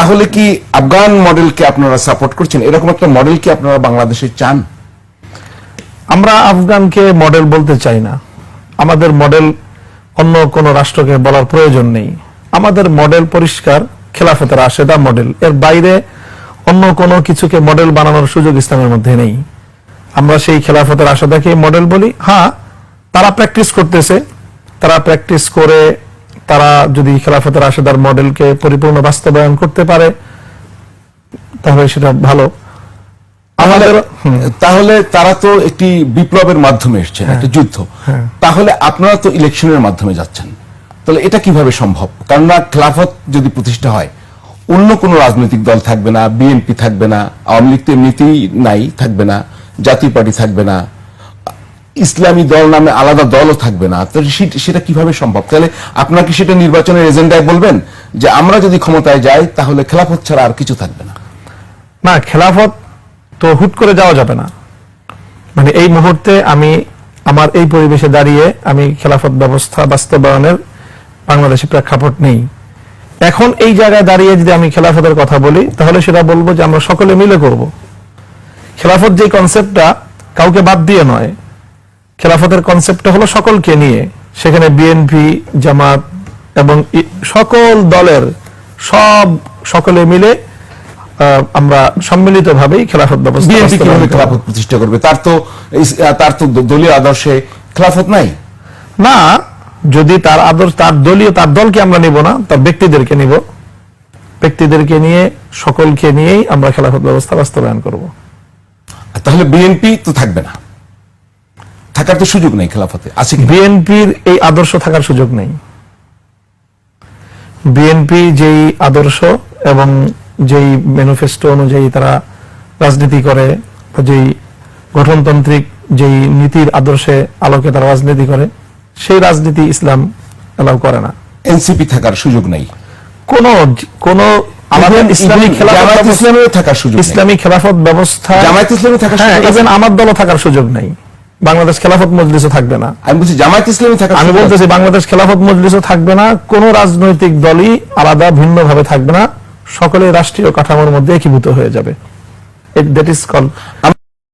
তাহলে কি আফগান মডেলকে আপনারা সাপোর্ট করছেন? এরকম একটা মডেল কি আপনারা বাংলাদেশে চান? আমরা আফগানকে মডেল বলতে চাই না। আমাদের মডেল অন্য কোন রাষ্ট্রকে বলার প্রয়োজন নেই। আমাদের মডেল পরিষ্কার, খেলাফতের রাশেদা মডেল। এর বাইরে অন্য কোনো কিছুকে মডেল বানানোর সুযোগ ইসলামের মধ্যে নেই। আমরা সেই খেলাফতের রাশেদাকে মডেল বলি। হ্যাঁ, তারা প্র্যাকটিস করতেছে, তারা প্র্যাকটিস করে তারা যদি খেলাফতের রাশেদার মডেলকে পরিপূর্ণ বাস্তবায়ন করতে পারে তাহলে সেটা ভালো। তাহলে তারা তো একটি বিপ্লবের মাধ্যমে এসেছেন, একটা যুদ্ধ। তাহলে আপনারা তো ইলেকশনের মাধ্যমে যাচ্ছেন, তাহলে এটা কিভাবে সম্ভব? কেননা খেলাফত যদি প্রতিষ্ঠা হয় অন্য কোনো রাজনৈতিক দল থাকবে না, বিএনপি থাকবে না, আওয়ামী লীগ তো এমনিতেই নাই, থাকবে না, জাতীয় পার্টি থাকবে না, ইসলামী দল নামে আলাদা দলও থাকবে না। তাহলে সেটা কিভাবে সম্ভব? তাহলে আপনারা কি সেটা নির্বাচনের এজেন্ডায় বলবেন যে আমরা যদি ক্ষমতায় যাই তাহলে খেলাফত ছাড়া আর কিছু থাকবে না? না, খেলাফত তো হুট করে যাওয়া যাবে না। মানে এই মুহূর্তে আমি আমার এই পরিবেশে দাঁড়িয়ে আমি খেলাফত ব্যবস্থা বাস্তবায়নের বাংলাদেশে প্রেক্ষাপট নেই। এখন এই জায়গায় দাঁড়িয়ে যদি আমি খেলাফতের কথা বলি তাহলে সেটা বলবো যে আমরা সকলে মিলে করব। খেলাফত যে কনসেপ্টটা কাউকে বাদ দিয়ে নয়, খেলাফতের কনসেপ্টটা হলো সকলকে নিয়ে। সেখানে বিএনপি, জামাত এবং সকল দলের সকলে মিলে আমরা সম্মিলিতভাবেই খেলাফত ব্যবস্থা। বিএনপি কিভাবে খেলাফত প্রতিষ্ঠা করবে? তার তো দলীয় আদর্শে খেলাফত নাই না। যদি তার আদর্শ, তার দলকে আমরা নিব না, তার ব্যক্তিদেরকে নিব। ব্যক্তিদেরকে নিয়ে, সকলকে নিয়েই আমরা খেলাফত ব্যবস্থা বাস্তবায়ন করব। তাহলে বিএনপি তো থাকবে না, থাকার তো সুযোগ নেই খেলাফতে, আছে কি? বিএনপির এই আদর্শ থাকার সুযোগ নেই। বিএনপি যেই আদর্শ এবং যেই ম্যানিফেস্টো অনুযায়ী তারা রাজনীতি করে, যেই গঠনতান্ত্রিক যেই নীতির আদর্শে আলোকে তারা রাজনীতি করে, সেই রাজনীতি ইসলাম এলাও করে না। এনসিপি থাকার সুযোগ নেই, কোন আমাদের ইসলামী খেলাফত ইসলামেও থাকার সুযোগ, ইসলামী খেলাফত ব্যবস্থা জামায়াত ইসলামী থাকার সুযোগ, ইভেন আমার দলও থাকার সুযোগ নেই। বাংলাদেশ খেলাফত মজলিসও থাকবে না। আমি বলছি জামায়াত ইসলামী থাকার, আমি বলতেছি বাংলাদেশ খেলাফত মজলিসও থাকবে না। কোন রাজনৈতিক দলই আলাদা ভিন্ন ভাবে থাকবে না, সকলে রাষ্ট্রীয় কাঠামোর মধ্যে একীভূত হয়ে যাবে। That is called